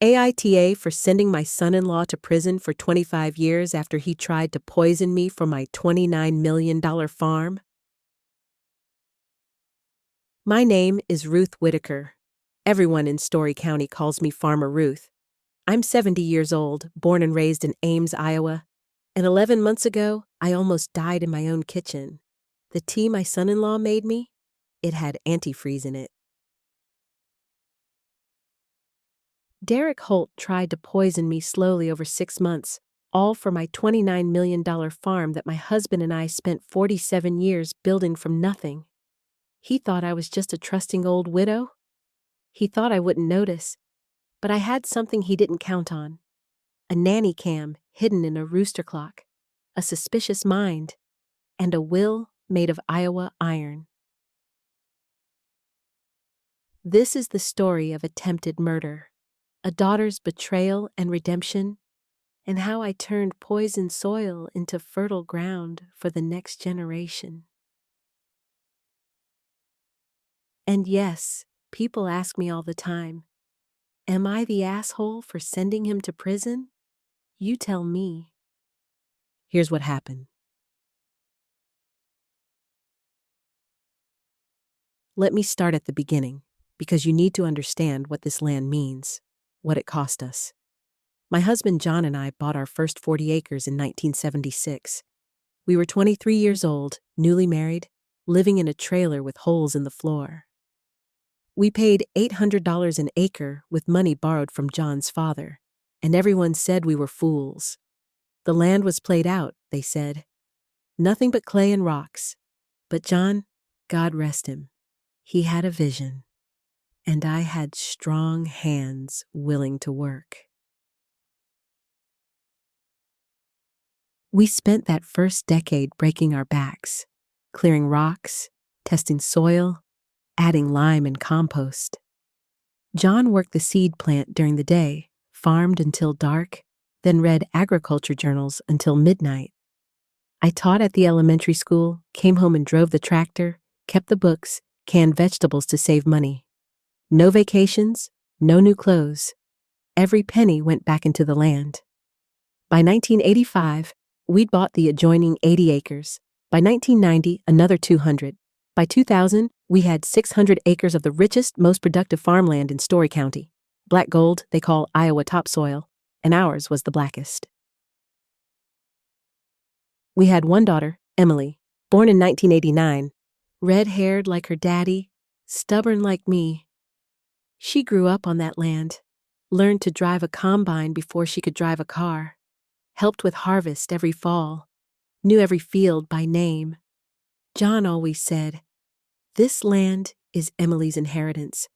AITA for sending my son-in-law to prison for 25 years after he tried to poison me for my $29 million farm. My name is Ruth Whitaker. Everyone in Story County calls me Farmer Ruth. I'm 70 years old, born and raised in Ames, Iowa, and 11 months ago, I almost died in my own kitchen. The tea my son-in-law made me, it had antifreeze in it. Derek Holt tried to poison me slowly over 6 months, all for my $29 million farm that my husband and I spent 47 years building from nothing. He thought I was just a trusting old widow. He thought I wouldn't notice, but I had something he didn't count on. A nanny cam hidden in a rooster clock, a suspicious mind, and a will made of Iowa iron. This is the story of attempted murder, a daughter's betrayal and redemption, and how I turned poisoned soil into fertile ground for the next generation. And yes, people ask me all the time, am I the asshole for sending him to prison? You tell me. Here's what happened. Let me start at the beginning, because you need to understand what this land means, what it cost us. My husband John and I bought our first 40 acres in 1976. We were 23 years old, newly married, living in a trailer with holes in the floor. We paid $800 an acre with money borrowed from John's father, and everyone said we were fools. The land was played out, they said. Nothing but clay and rocks. But John, God rest him, he had a vision, and I had strong hands willing to work. We spent that first decade breaking our backs, clearing rocks, testing soil, adding lime and compost. John worked the seed plant during the day, farmed until dark, then read agriculture journals until midnight. I taught at the elementary school, came home and drove the tractor, kept the books, canned vegetables to save money. No vacations, no new clothes. Every penny went back into the land. By 1985, we'd bought the adjoining 80 acres. By 1990, another 200. By 2000, we had 600 acres of the richest, most productive farmland in Story County. Black gold they call Iowa topsoil, and ours was the blackest. We had one daughter, Emily, born in 1989, red-haired like her daddy, stubborn like me. She grew up on that land, learned to drive a combine before she could drive a car, helped with harvest every fall, knew every field by name. John always said, "This land is Emily's inheritance.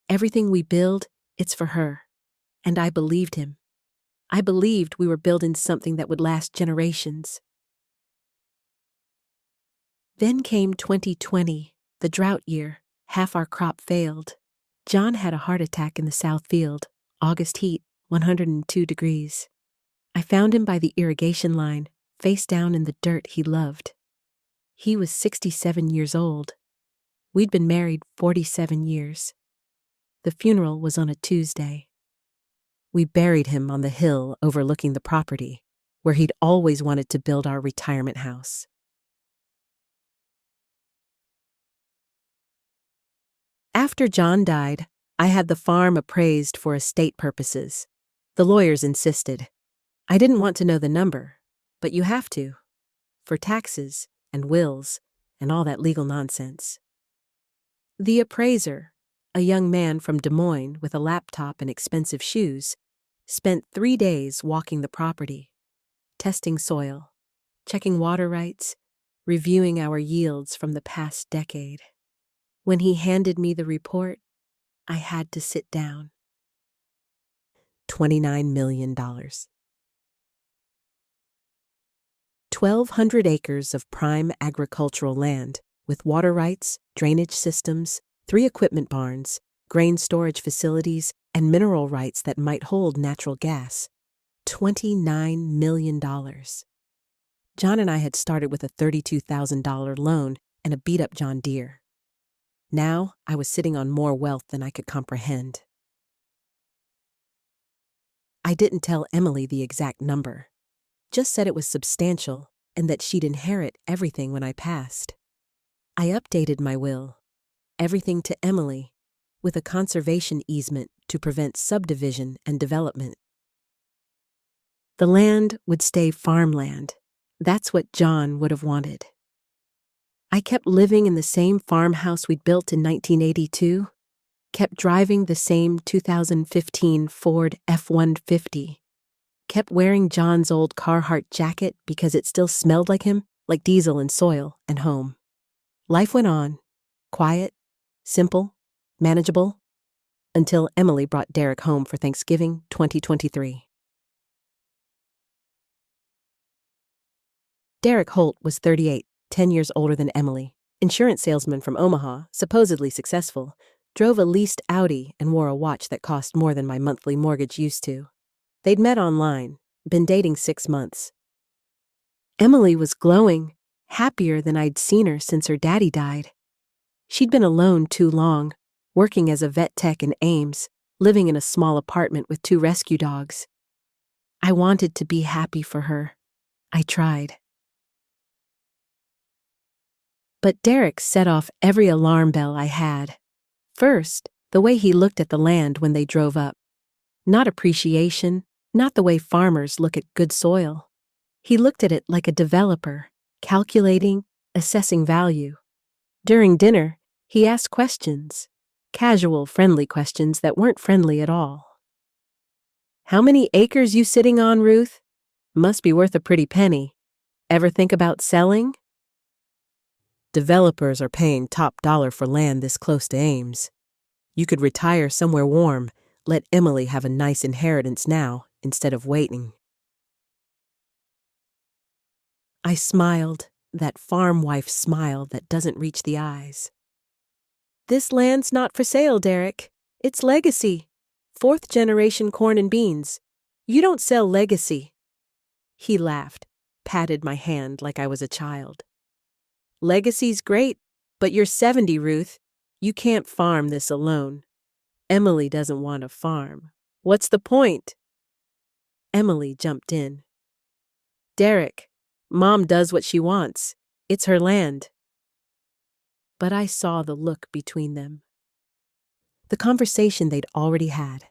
Everything we build, it's for her." And I believed him. I believed we were building something that would last generations. Then came 2020, the drought year. Half our crop failed. John had a heart attack in the south field, August heat, 102 degrees. I found him by the irrigation line, face down in the dirt he loved. He was 67 years old. We'd been married 47 years. The funeral was on a Tuesday. We buried him on the hill overlooking the property, where he'd always wanted to build our retirement house. After John died, I had the farm appraised for estate purposes. The lawyers insisted. I didn't want to know the number, but you have to, for taxes and wills and all that legal nonsense. The appraiser, a young man from Des Moines with a laptop and expensive shoes, spent 3 days walking the property, testing soil, checking water rights, reviewing our yields from the past decade. When he handed me the report, I had to sit down. $29 million. 1,200 acres of prime agricultural land with water rights, drainage systems, 3 equipment barns, grain storage facilities, and mineral rights that might hold natural gas. $29 million. John and I had started with a $32,000 loan and a beat-up John Deere. Now I was sitting on more wealth than I could comprehend. I didn't tell Emily the exact number, just said it was substantial and that she'd inherit everything when I passed. I updated my will, everything to Emily, with a conservation easement to prevent subdivision and development. The land would stay farmland. That's what John would have wanted. I kept living in the same farmhouse we'd built in 1982, kept driving the same 2015 Ford F-150, kept wearing John's old Carhartt jacket because it still smelled like him, like diesel and soil and home. Life went on, quiet, simple, manageable, until Emily brought Derek home for Thanksgiving 2023. Derek Holt was 38, 10 years older than Emily, insurance salesman from Omaha, supposedly successful, drove a leased Audi and wore a watch that cost more than my monthly mortgage used to. They'd met online, been dating 6 months. Emily was glowing, happier than I'd seen her since her daddy died. She'd been alone too long, working as a vet tech in Ames, living in a small apartment with 2 rescue dogs. I wanted to be happy for her. I tried. But Derek set off every alarm bell I had. First, the way he looked at the land when they drove up. Not appreciation, not the way farmers look at good soil. He looked at it like a developer, calculating, assessing value. During dinner, he asked questions, casual, friendly questions that weren't friendly at all. "How many acres you sitting on, Ruth? Must be worth a pretty penny. Ever think about selling?" "Developers are paying top dollar for land this close to Ames. You could retire somewhere warm, let Emily have a nice inheritance now instead of waiting." I smiled, that farm wife smile that doesn't reach the eyes. "This land's not for sale, Derek. It's legacy. 4th generation corn and beans. You don't sell legacy." He laughed, patted my hand like I was a child. "Legacy's great, but you're 70, Ruth. You can't farm this alone. Emily doesn't want to farm. What's the point?" Emily jumped in. "Derek, Mom does what she wants. It's her land." But I saw the look between them. The conversation they'd already had.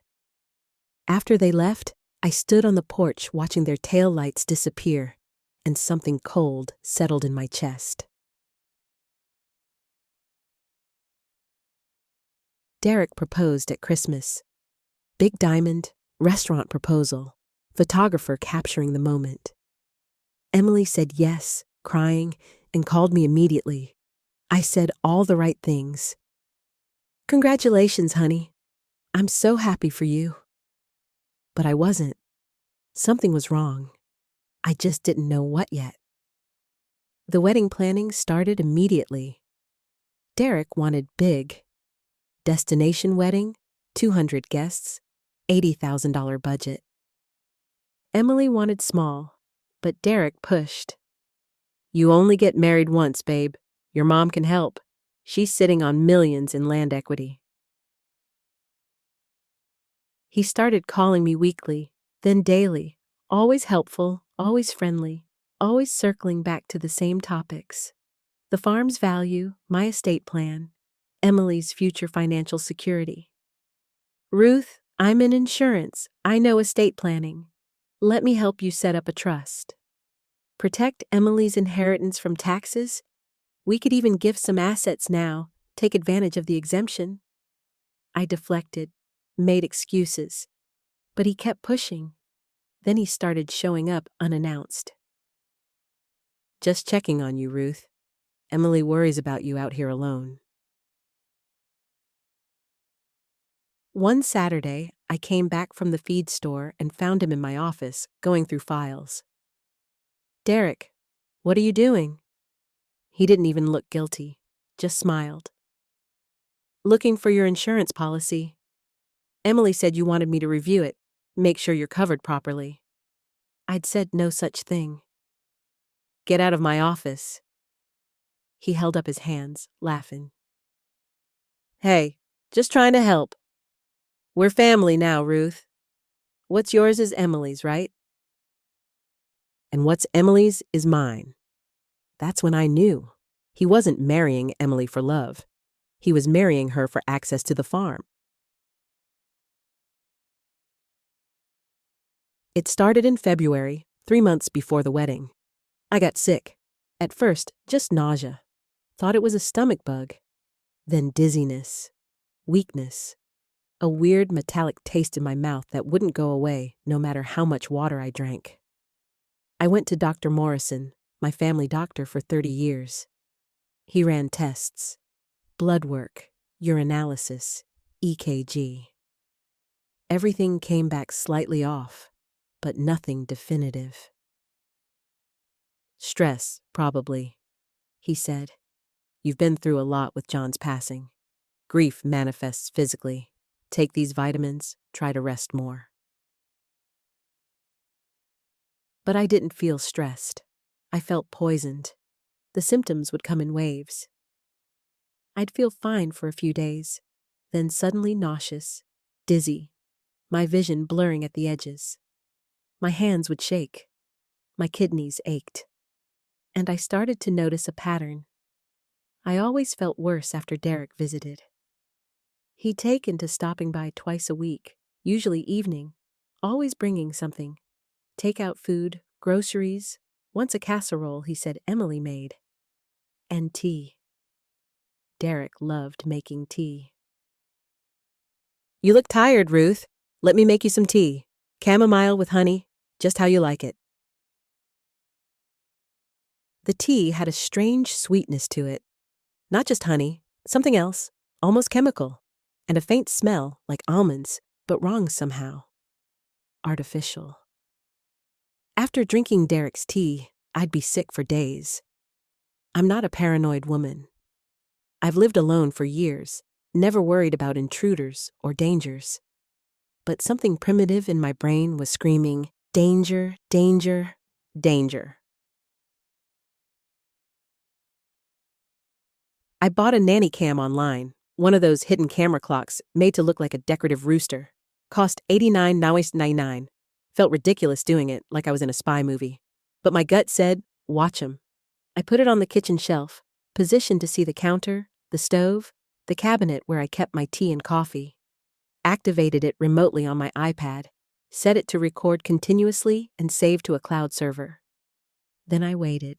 After they left, I stood on the porch watching their tail lights disappear, and something cold settled in my chest. Derek proposed at Christmas. Big diamond, restaurant proposal, photographer capturing the moment. Emily said yes, crying, and called me immediately. I said all the right things. "Congratulations, honey. I'm so happy for you." But I wasn't. Something was wrong. I just didn't know what yet. The wedding planning started immediately. Derek wanted big. Destination wedding, 200 guests, $80,000 budget. Emily wanted small, but Derek pushed. "You only get married once, babe. Your mom can help. She's sitting on millions in land equity." He started calling me weekly, then daily, always helpful, always friendly, always circling back to the same topics. The farm's value, my estate plan, Emily's future financial security. "Ruth, I'm in insurance. I know estate planning. Let me help you set up a trust. Protect Emily's inheritance from taxes. We could even gift some assets now, take advantage of the exemption." I deflected, made excuses, but he kept pushing. Then he started showing up unannounced. "Just checking on you, Ruth. Emily worries about you out here alone." One Saturday, I came back from the feed store and found him in my office, going through files. "Derek, what are you doing?" He didn't even look guilty, just smiled. "Looking for your insurance policy. Emily said you wanted me to review it, make sure you're covered properly." I'd said no such thing. "Get out of my office." He held up his hands, laughing. "Hey, just trying to help. We're family now, Ruth. What's yours is Emily's, right? And what's Emily's is mine. That's when I knew. He wasn't marrying Emily for love. He was marrying her for access to the farm. It started in February, 3 months before the wedding. I got sick. At first, just nausea. Thought it was a stomach bug. Then dizziness, weakness, a weird metallic taste in my mouth that wouldn't go away no matter how much water I drank. I went to Dr. Morrison, my family doctor for 30 years. He ran tests, blood work, urinalysis, EKG. Everything came back slightly off, but nothing definitive. Stress, probably, he said. You've been through a lot with John's passing. Grief manifests physically. Take these vitamins, try to rest more. But I didn't feel stressed. I felt poisoned. The symptoms would come in waves. I'd feel fine for a few days, then suddenly nauseous, dizzy, my vision blurring at the edges. My hands would shake. My kidneys ached. And I started to notice a pattern. I always felt worse after Derek visited. He'd taken to stopping by twice a week, usually evening, always bringing something. Takeout food, groceries, once a casserole he said Emily made. And tea. Derek loved making tea. You look tired, Ruth. Let me make you some tea. Chamomile with honey, just how you like it. The tea had a strange sweetness to it. Not just honey, something else, almost chemical, and a faint smell like almonds, but wrong somehow. Artificial. After drinking Derek's tea, I'd be sick for days. I'm not a paranoid woman. I've lived alone for years, never worried about intruders or dangers. But something primitive in my brain was screaming, danger, danger, danger. I bought a nanny cam online, one of those hidden camera clocks made to look like a decorative rooster. Cost $89.99. Felt ridiculous doing it, like I was in a spy movie. But my gut said, watch 'em. I put it on the kitchen shelf, positioned to see the counter, the stove, the cabinet where I kept my tea and coffee. Activated it remotely on my iPad, set it to record continuously and save to a cloud server. Then I waited.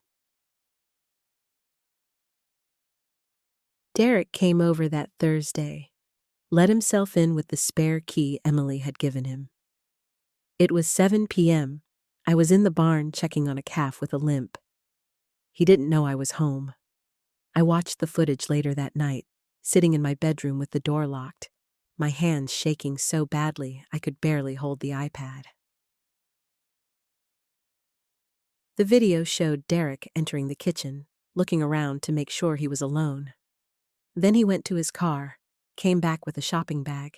Derek came over that Thursday, let himself in with the spare key Emily had given him. It was 7 p.m. I was in the barn checking on a calf with a limp. He didn't know I was home. I watched the footage later that night, sitting in my bedroom with the door locked, my hands shaking so badly I could barely hold the iPad. The video showed Derek entering the kitchen, looking around to make sure he was alone. Then he went to his car, came back with a shopping bag.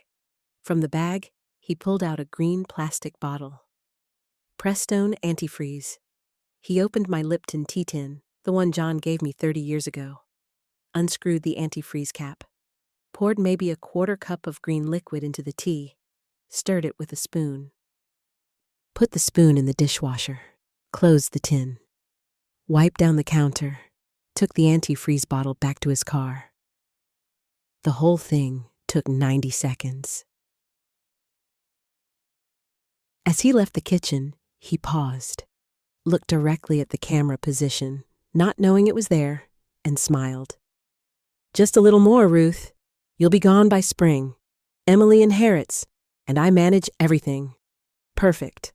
From the bag, he pulled out a green plastic bottle. Prestone antifreeze. He opened my Lipton tea tin, the one John gave me 30 years ago. Unscrewed the antifreeze cap. Poured maybe a quarter cup of green liquid into the tea. Stirred it with a spoon. Put the spoon in the dishwasher. Closed the tin. Wiped down the counter. Took the antifreeze bottle back to his car. The whole thing took 90 seconds. As he left the kitchen, he paused, looked directly at the camera position, not knowing it was there, and smiled. Just a little more, Ruth. You'll be gone by spring. Emily inherits, and I manage everything. Perfect.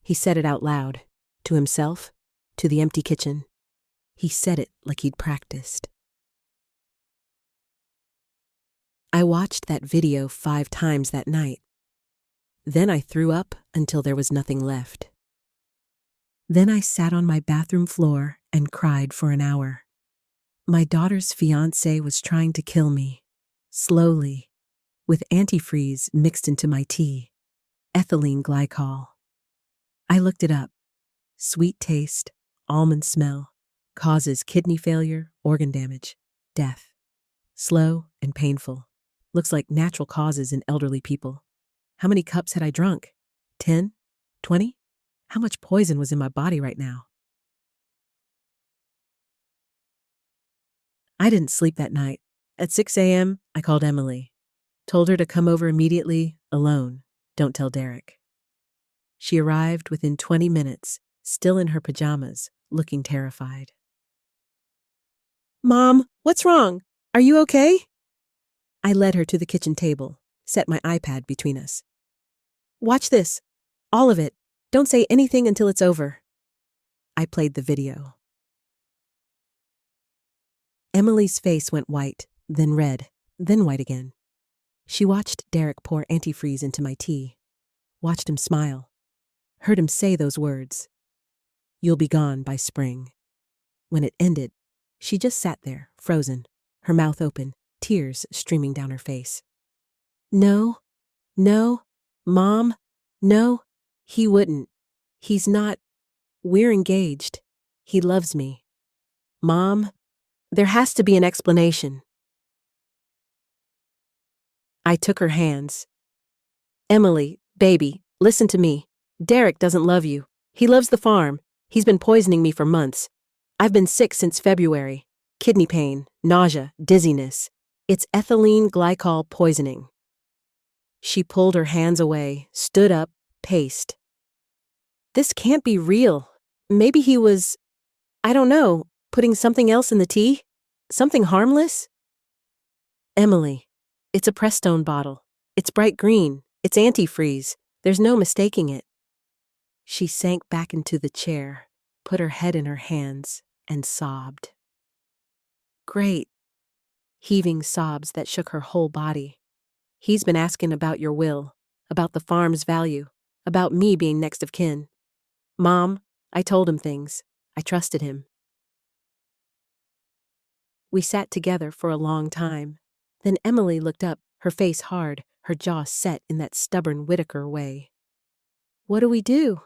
He said it out loud, to himself, to the empty kitchen. He said it like he'd practiced. I watched that video 5 times that night. Then I threw up until there was nothing left. Then I sat on my bathroom floor and cried for an hour. My daughter's fiancé was trying to kill me, slowly, with antifreeze mixed into my tea, ethylene glycol. I looked it up. Sweet taste, almond smell, causes kidney failure, organ damage, death. Slow and painful. Looks like natural causes in elderly people. How many cups had I drunk? 10? 20? How much poison was in my body right now? I didn't sleep that night. At 6 a.m., I called Emily. Told her to come over immediately, alone. Don't tell Derek. She arrived within 20 minutes, still in her pajamas, looking terrified. Mom, what's wrong? Are you okay? I led her to the kitchen table, set my iPad between us. Watch this. All of it. Don't say anything until it's over. I played the video. Emily's face went white, then red, then white again. She watched Derek pour antifreeze into my tea, watched him smile, heard him say those words. You'll be gone by spring. When it ended, she just sat there, frozen, her mouth open, tears streaming down her face. No, Mom, no, he wouldn't. He's not. We're engaged. He loves me. Mom, there has to be an explanation. I took her hands. Emily, baby, listen to me. Derek doesn't love you. He loves the farm. He's been poisoning me for months. I've been sick since February. Kidney pain, nausea, dizziness. It's ethylene glycol poisoning. She pulled her hands away, stood up, paced. This can't be real. Maybe he was, I don't know, putting something else in the tea? Something harmless? Emily, it's a Prestone bottle. It's bright green. It's antifreeze. There's no mistaking it. She sank back into the chair, put her head in her hands, and sobbed. Great. Heaving sobs that shook her whole body. He's been asking about your will, about the farm's value, about me being next of kin. Mom, I told him things. I trusted him. We sat together for a long time. Then Emily looked up, her face hard, her jaw set in that stubborn Whitaker way. What do we do?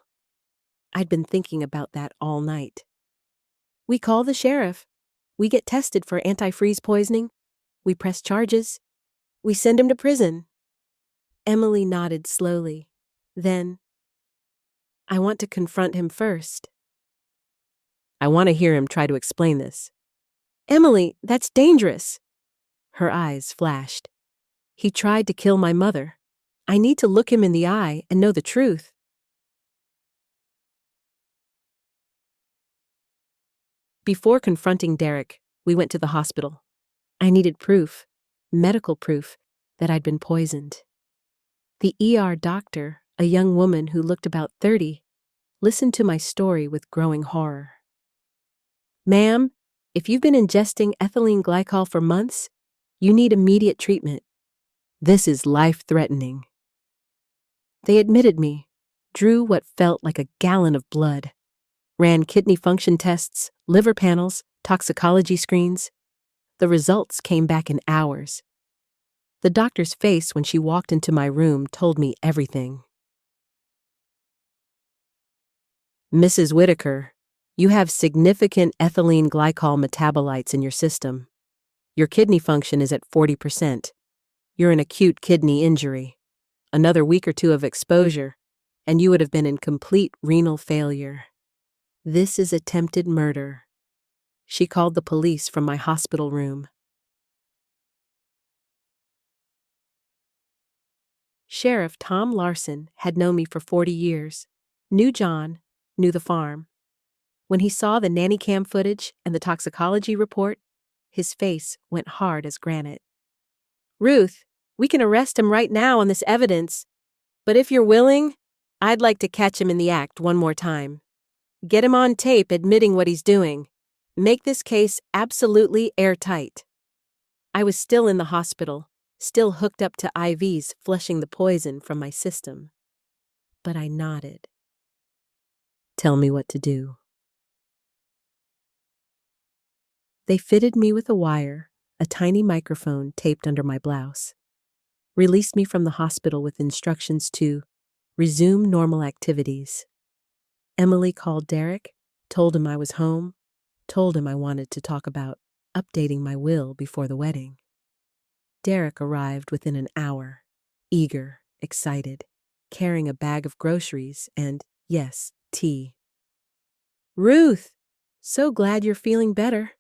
I'd been thinking about that all night. We call the sheriff. We get tested for antifreeze poisoning. We press charges. We send him to prison. Emily nodded slowly. Then, I want to confront him first. I want to hear him try to explain this. Emily, that's dangerous. Her eyes flashed. He tried to kill my mother. I need to look him in the eye and know the truth. Before confronting Derek, we went to the hospital. I needed proof, medical proof, that I'd been poisoned. The ER doctor, a young woman who looked about 30, listened to my story with growing horror. Ma'am, if you've been ingesting ethylene glycol for months, you need immediate treatment. This is life-threatening. They admitted me, drew what felt like a gallon of blood, ran kidney function tests, liver panels, toxicology screens. The results came back in hours. The doctor's face when she walked into my room told me everything. Mrs. Whitaker, you have significant ethylene glycol metabolites in your system. Your kidney function is at 40%. You're in acute kidney injury. Another week or two of exposure, and you would have been in complete renal failure. This is attempted murder. She called the police from my hospital room. Sheriff Tom Larson had known me for 40 years, knew John, knew the farm. When he saw the nanny cam footage and the toxicology report, his face went hard as granite. Ruth, we can arrest him right now on this evidence, but if you're willing, I'd like to catch him in the act one more time. Get him on tape admitting what he's doing. Make this case absolutely airtight. I was still in the hospital, still hooked up to IVs flushing the poison from my system. But I nodded. Tell me what to do. They fitted me with a wire, a tiny microphone taped under my blouse, released me from the hospital with instructions to resume normal activities. Emily called Derek, told him I was home, told him I wanted to talk about updating my will before the wedding. Derek arrived within an hour, eager, excited. carrying a bag of groceries and, yes, tea. "Ruth, so glad you're feeling better.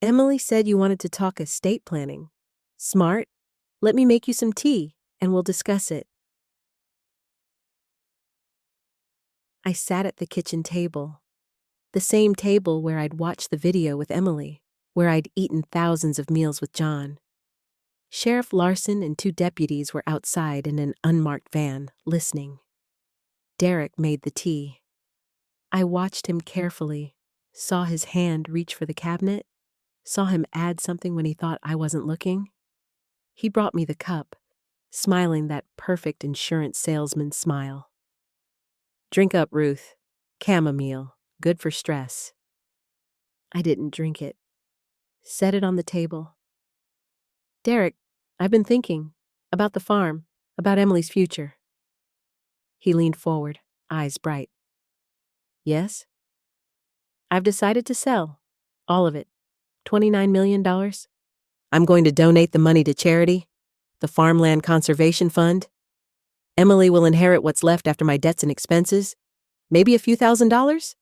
Emily said you wanted to talk estate planning. Smart. Let me make you some tea, and we'll discuss it." I sat at the kitchen table, the same table where I'd watched the video with Emily, where I'd eaten thousands of meals with John. Sheriff Larson and 2 deputies were outside in an unmarked van, listening. Derek made the tea. I watched him carefully, saw his hand reach for the cabinet, saw him add something when he thought I wasn't looking. He brought me the cup, smiling that perfect insurance salesman smile. "Drink up, Ruth. Chamomile, good for stress." I didn't drink it. Set it on the table. "Derek, I've been thinking about the farm, about Emily's future." He leaned forward, eyes bright. "Yes?" "I've decided to sell. All of it. $29 million. I'm going to donate the money to charity, the Farmland Conservation Fund. Emily will inherit what's left after my debts and expenses. Maybe a few $1,000s?"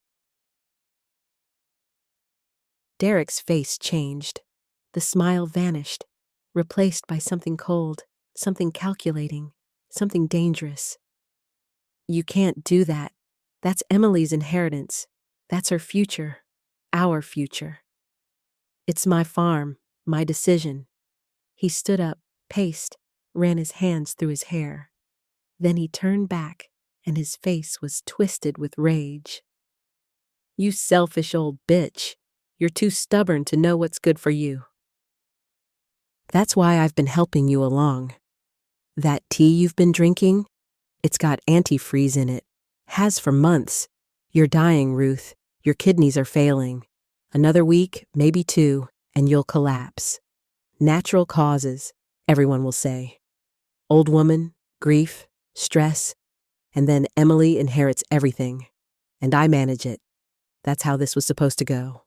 Derek's face changed. The smile vanished, replaced by something cold, something calculating, something dangerous. "You can't do that. That's Emily's inheritance. That's her future. Our future. It's my farm, my decision." He stood up, paced, ran his hands through his hair. Then he turned back, and his face was twisted with rage. "You selfish old bitch. You're too stubborn to know what's good for you. That's why I've been helping you along. That tea you've been drinking, it's got antifreeze in it. Has for months. You're dying, Ruth. Your kidneys are failing. Another week, maybe 2, and you'll collapse. Natural causes, everyone will say. Old woman, grief, stress, and then Emily inherits everything. And I manage it. That's how this was supposed to go."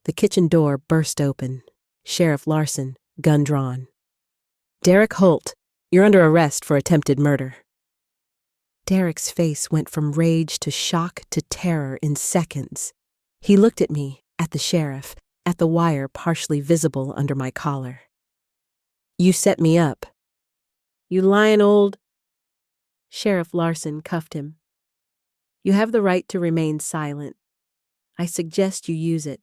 The kitchen door burst open. Sheriff Larson, gun drawn. "Derek Holt, you're under arrest for attempted murder." Derek's face went from rage to shock to terror in seconds. He looked at me, at the sheriff, at the wire partially visible under my collar. "You set me up." "You lying old—" Sheriff Larson cuffed him. "You have the right to remain silent. I suggest you use it."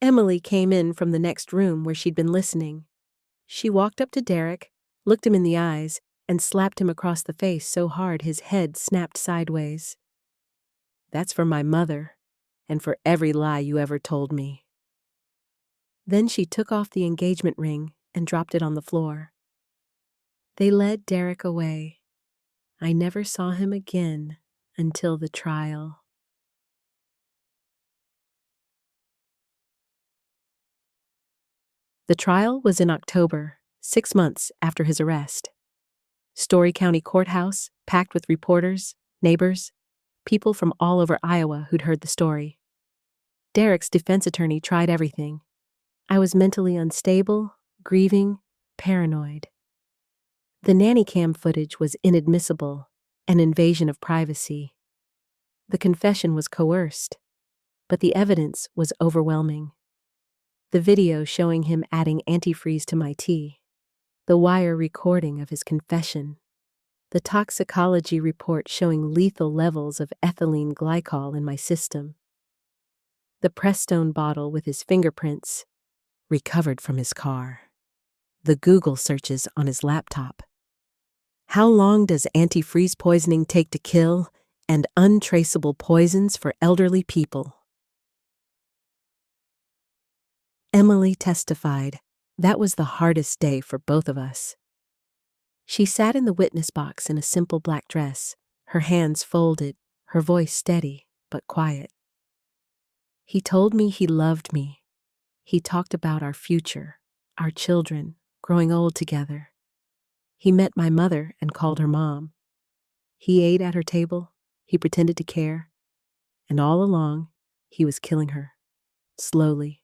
Emily came in from the next room where she'd been listening. She walked up to Derek, looked him in the eyes, and slapped him across the face so hard his head snapped sideways. "That's for my mother, and for every lie you ever told me." Then she took off the engagement ring and dropped it on the floor. They led Derek away. I never saw him again until the trial. The trial was in October, 6 months after his arrest. Story County Courthouse, packed with reporters, neighbors, people from all over Iowa who'd heard the story. Derek's defense attorney tried everything. I was mentally unstable, grieving, paranoid. The nanny cam footage was inadmissible, an invasion of privacy. The confession was coerced, but the evidence was overwhelming. The video showing him adding antifreeze to my tea, the wire recording of his confession, the toxicology report showing lethal levels of ethylene glycol in my system, the Prestone bottle with his fingerprints, recovered from his car, the Google searches on his laptop. How long does antifreeze poisoning take to kill, and untraceable poisons for elderly people? Emily testified. That was the hardest day for both of us. She sat in the witness box in a simple black dress, her hands folded, her voice steady but quiet. He told me he loved me. He talked about our future, our children, growing old together. He met my mother and called her mom. He ate at her table, he pretended to care, and all along, he was killing her, slowly,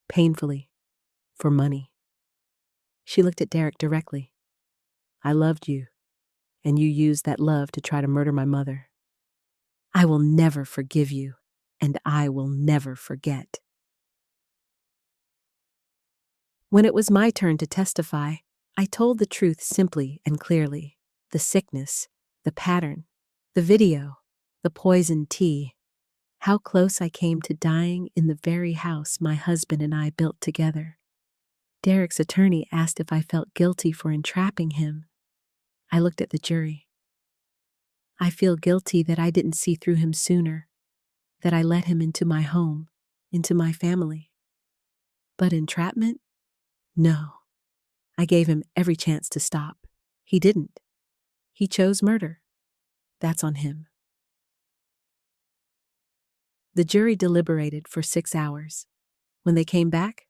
painfully, for money. She looked at Derek directly. I loved you, and you used that love to try to murder my mother. I will never forgive you, and I will never forget. When it was my turn to testify, I told the truth simply and clearly. The sickness, the pattern, the video, the poisoned tea. How close I came to dying in the very house my husband and I built together. Derek's attorney asked if I felt guilty for entrapping him. I looked at the jury. I feel guilty that I didn't see through him sooner, that I let him into my home, into my family. But entrapment? No. I gave him every chance to stop. He didn't. He chose murder. That's on him. The jury deliberated for 6 hours. When they came back,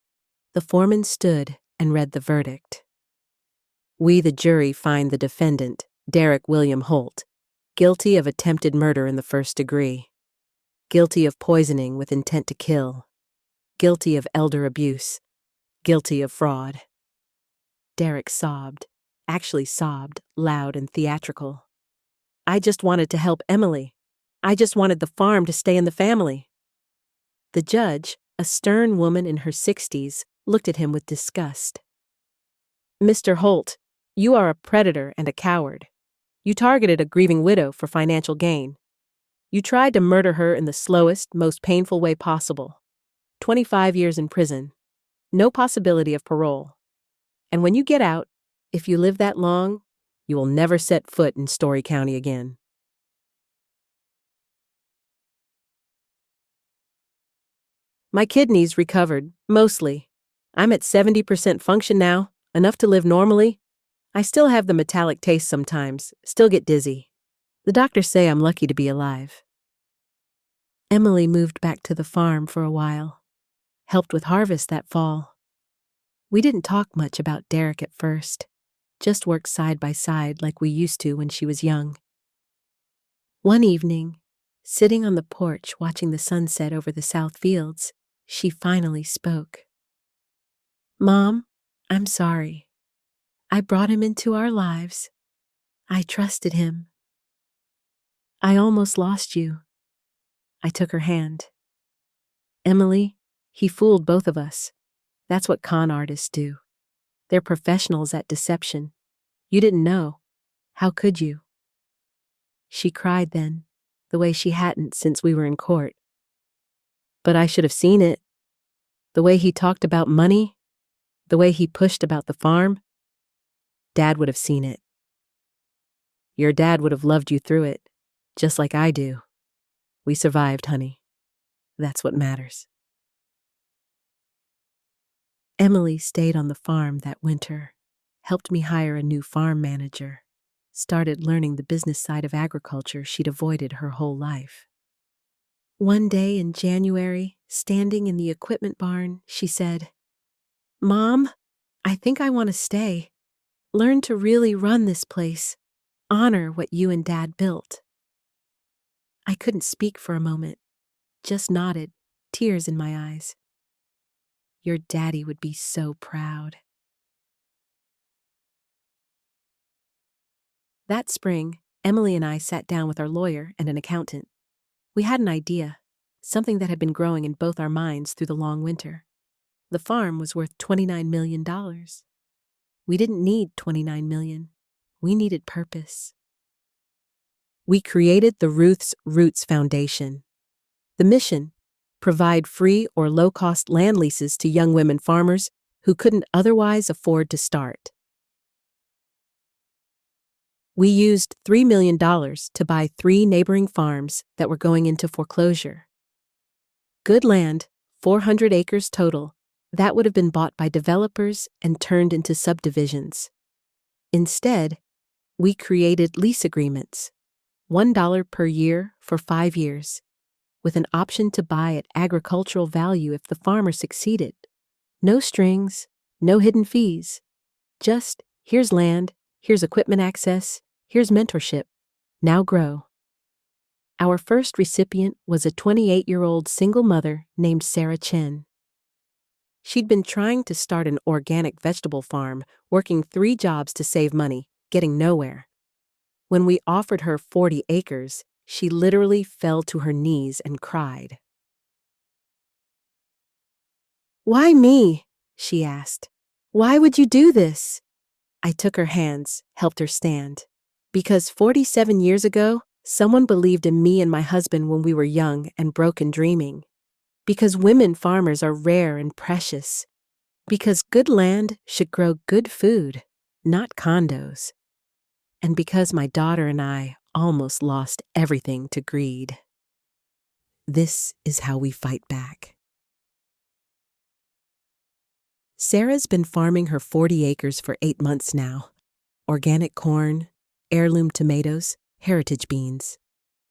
the foreman stood and read the verdict. We, the jury, find the defendant, Derek William Holt, guilty of attempted murder in the first degree, guilty of poisoning with intent to kill, guilty of elder abuse, guilty of fraud. Derek sobbed, loud and theatrical. I just wanted to help Emily. I just wanted the farm to stay in the family. The judge, a stern woman in her 60s, looked at him with disgust. Mr. Holt, you are a predator and a coward. You targeted a grieving widow for financial gain. You tried to murder her in the slowest, most painful way possible. 25 years in prison. No possibility of parole. And when you get out, if you live that long, you will never set foot in Story County again. My kidneys recovered, mostly. I'm at 70% function now, enough to live normally. I still have the metallic taste sometimes, still get dizzy. The doctors say I'm lucky to be alive. Emily moved back to the farm for a while, helped with harvest that fall. We didn't talk much about Derek at first, just worked side by side like we used to when she was young. One evening, sitting on the porch watching the sunset over the south fields, she finally spoke. Mom, I'm sorry. I brought him into our lives. I trusted him. I almost lost you. I took her hand. Emily, he fooled both of us. That's what con artists do. They're professionals at deception. You didn't know. How could you? She cried then, the way she hadn't since we were in court. But I should have seen it. The way he talked about money, the way he pushed about the farm. Dad would have seen it. Your dad would have loved you through it, just like I do. We survived, honey. That's what matters. Emily stayed on the farm that winter, helped me hire a new farm manager, started learning the business side of agriculture she'd avoided her whole life. One day in January, standing in the equipment barn, she said, Mom, I think I want to stay. Learn to really run this place. Honor what you and Dad built. I couldn't speak for a moment, just nodded, tears in my eyes. Your daddy would be so proud. That spring, Emily and I sat down with our lawyer and an accountant. We had an idea, something that had been growing in both our minds through the long winter. The farm was worth $29 million. We didn't need $29 million. We needed purpose. We created the Ruth's Roots Foundation. The mission: provide free or low-cost land leases to young women farmers who couldn't otherwise afford to start. We used $3 million to buy 3 neighboring farms that were going into foreclosure. Good land, 400 acres total, that would have been bought by developers and turned into subdivisions. Instead, we created lease agreements, $1 per year for 5 years, with an option to buy at agricultural value if the farmer succeeded. No strings, no hidden fees. Just, here's land, here's equipment access, here's mentorship. Now grow. Our first recipient was a 28-year-old single mother named Sarah Chen. She'd been trying to start an organic vegetable farm, working 3 jobs to save money, getting nowhere. When we offered her 40 acres, she literally fell to her knees and cried. "Why me?" she asked. "Why would you do this?" I took her hands, helped her stand. Because 47 years ago, someone believed in me and my husband when we were young and broken dreaming. Because women farmers are rare and precious. Because good land should grow good food, not condos. And because my daughter and I almost lost everything to greed. This is how we fight back. Sarah's been farming her 40 acres for 8 months now. Organic corn, heirloom tomatoes, heritage beans.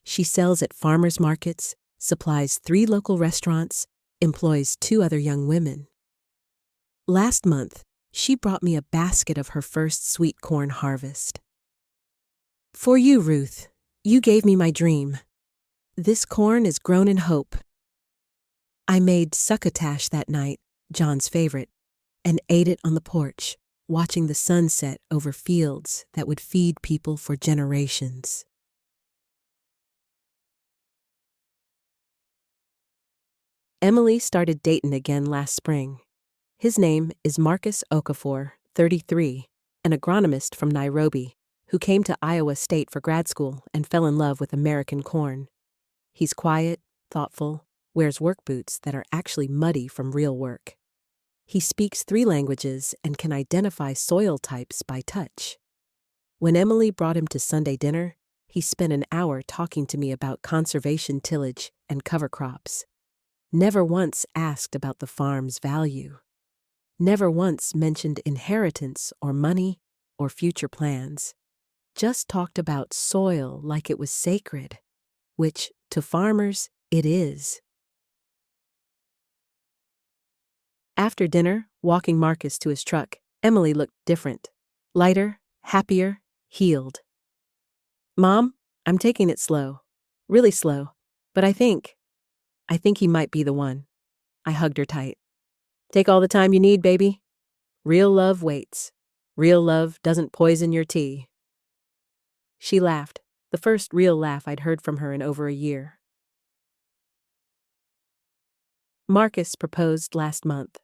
She sells at farmers markets, supplies 3 local restaurants, employs 2 other young women. Last month, she brought me a basket of her first sweet corn harvest. "For you, Ruth, you gave me my dream. This corn is grown in hope." I made succotash that night, John's favorite, and ate it on the porch, watching the sun set over fields that would feed people for generations. Emily started dating again last spring. His name is Marcus Okafor, 33, an agronomist from Nairobi, who came to Iowa State for grad school and fell in love with American corn. He's quiet, thoughtful, wears work boots that are actually muddy from real work. He speaks 3 languages and can identify soil types by touch. When Emily brought him to Sunday dinner, he spent an hour talking to me about conservation tillage and cover crops. Never once asked about the farm's value. Never once mentioned inheritance or money or future plans. Just talked about soil like it was sacred, which, to farmers, it is. After dinner, walking Marcus to his truck, Emily looked different. Lighter, happier, healed. "Mom, I'm taking it slow. Really slow. But I think he might be the one." I hugged her tight. "Take all the time you need, baby. Real love waits. Real love doesn't poison your tea." She laughed, the first real laugh I'd heard from her in over a year. Marcus proposed last month.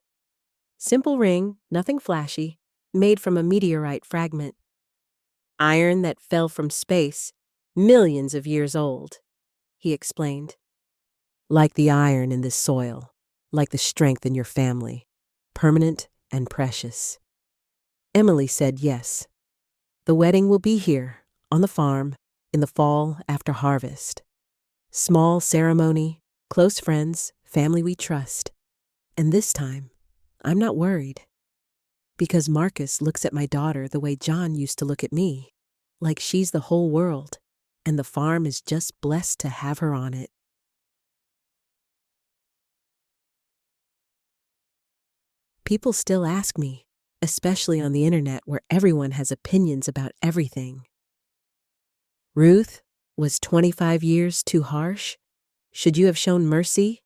Simple ring, nothing flashy, made from a meteorite fragment. Iron that fell from space, millions of years old, he explained. Like the iron in this soil, like the strength in your family, permanent and precious. Emily said yes. The wedding will be here, on the farm, in the fall after harvest. Small ceremony, close friends, family we trust. And this time, I'm not worried. Because Marcus looks at my daughter the way John used to look at me, like she's the whole world, and the farm is just blessed to have her on it. People still ask me, especially on the internet where everyone has opinions about everything. "Ruth, was 25 years too harsh? Should you have shown mercy?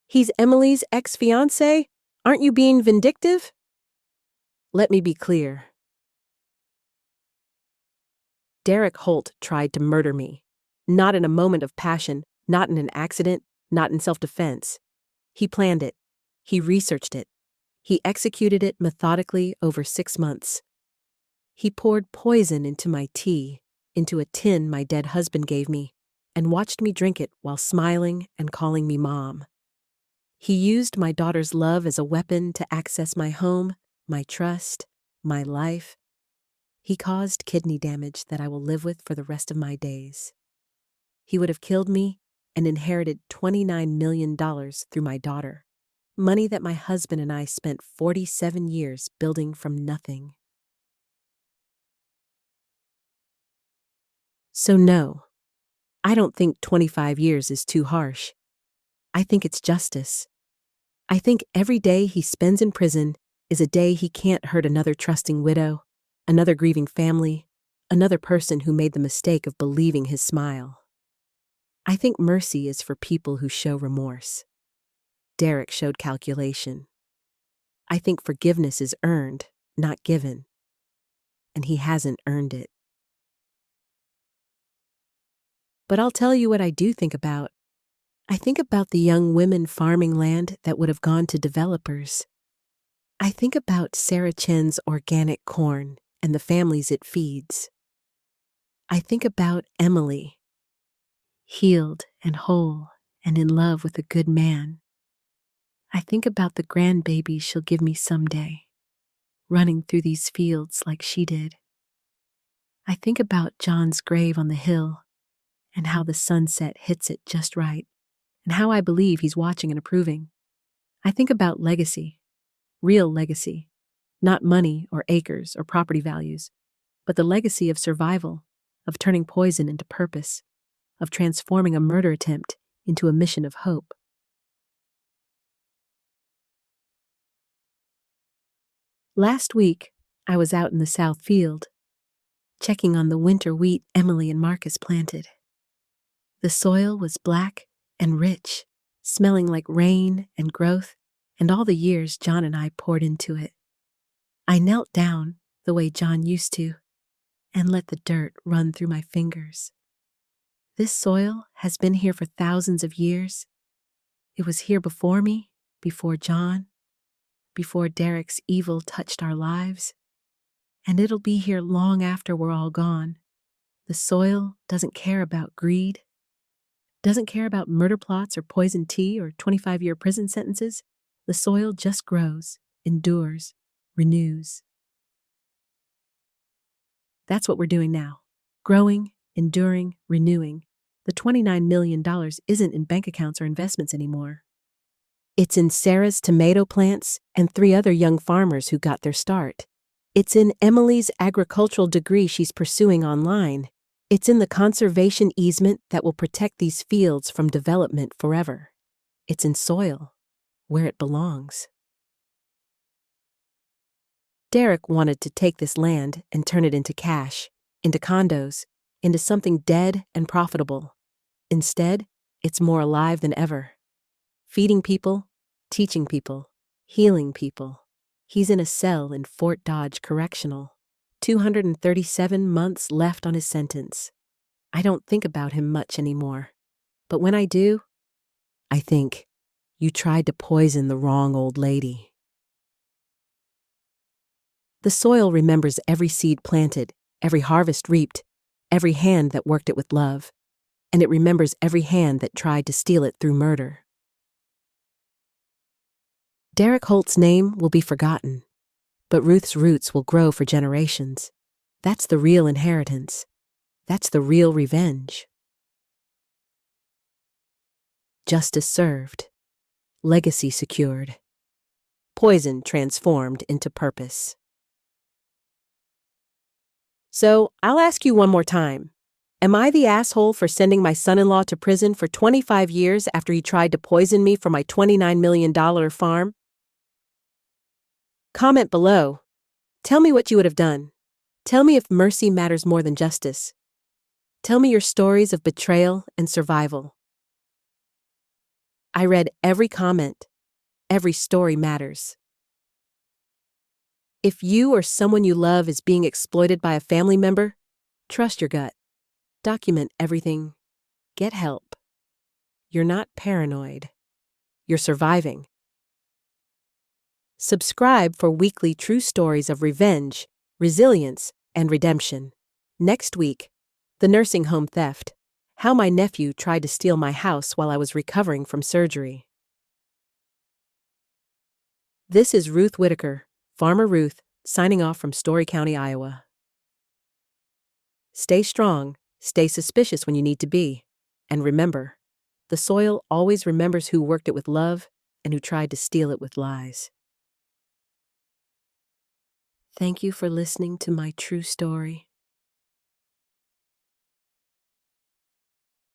He's Emily's ex-fiancé? Aren't you being vindictive?" Let me be clear. Derek Holt tried to murder me. Not in a moment of passion, not in an accident, not in self-defense. He planned it. He researched it. He executed it methodically over 6 months. He poured poison into my tea, into a tin my dead husband gave me, and watched me drink it while smiling and calling me mom. He used my daughter's love as a weapon to access my home, my trust, my life. He caused kidney damage that I will live with for the rest of my days. He would have killed me and inherited $29 million through my daughter. Money that my husband and I spent 47 years building from nothing. So no, I don't think 25 years is too harsh. I think it's justice. I think every day he spends in prison is a day he can't hurt another trusting widow, another grieving family, another person who made the mistake of believing his smile. I think mercy is for people who show remorse. Derek showed calculation. I think forgiveness is earned, not given. And he hasn't earned it. But I'll tell you what I do think about. I think about the young women farming land that would have gone to developers. I think about Sarah Chen's organic corn and the families it feeds. I think about Emily, healed and whole and in love with a good man. I think about the grandbabies she'll give me someday, running through these fields like she did. I think about John's grave on the hill and how the sunset hits it just right, and how I believe he's watching and approving. I think about legacy, real legacy, not money or acres or property values, but the legacy of survival, of turning poison into purpose, of transforming a murder attempt into a mission of hope. Last week, I was out in the south field, checking on the winter wheat Emily and Marcus planted. The soil was black and rich, smelling like rain and growth and all the years John and I poured into it. I knelt down the way John used to and let the dirt run through my fingers. This soil has been here for thousands of years. It was here before me, before John, before Derek's evil touched our lives, and it'll be here long after we're all gone. The soil doesn't care about greed, doesn't care about murder plots or poison tea or 25-year prison sentences. The soil just grows, endures, renews. That's what we're doing now. Growing, enduring, renewing. The $29 million isn't in bank accounts or investments anymore. It's in Sarah's tomato plants and 3 other young farmers who got their start. It's in Emily's agricultural degree she's pursuing online. It's in the conservation easement that will protect these fields from development forever. It's in soil, where it belongs. Derek wanted to take this land and turn it into cash, into condos, into something dead and profitable. Instead, it's more alive than ever. Feeding people, teaching people, healing people. He's in a cell in Fort Dodge Correctional. 237 months left on his sentence. I don't think about him much anymore. But when I do, I think, you tried to poison the wrong old lady. The soil remembers every seed planted, every harvest reaped, every hand that worked it with love, and it remembers every hand that tried to steal it through murder. Derek Holt's name will be forgotten, but Ruth's roots will grow for generations. That's the real inheritance. That's the real revenge. Justice served. Legacy secured. Poison transformed into purpose. So, I'll ask you one more time. Am I the asshole for sending my son-in-law to prison for 25 years after he tried to poison me for my $29 million farm? Comment below. Tell me what you would have done. Tell me if mercy matters more than justice. Tell me your stories of betrayal and survival. I read every comment. Every story matters. If you or someone you love is being exploited by a family member, trust your gut. Document everything. Get help. You're not paranoid. You're surviving. Subscribe for weekly true stories of revenge, resilience, and redemption. Next week, the nursing home theft. How my nephew tried to steal my house while I was recovering from surgery. This is Ruth Whitaker, Farmer Ruth, signing off from Story County, Iowa. Stay strong, stay suspicious when you need to be, and remember, the soil always remembers who worked it with love and who tried to steal it with lies. Thank you for listening to my true story.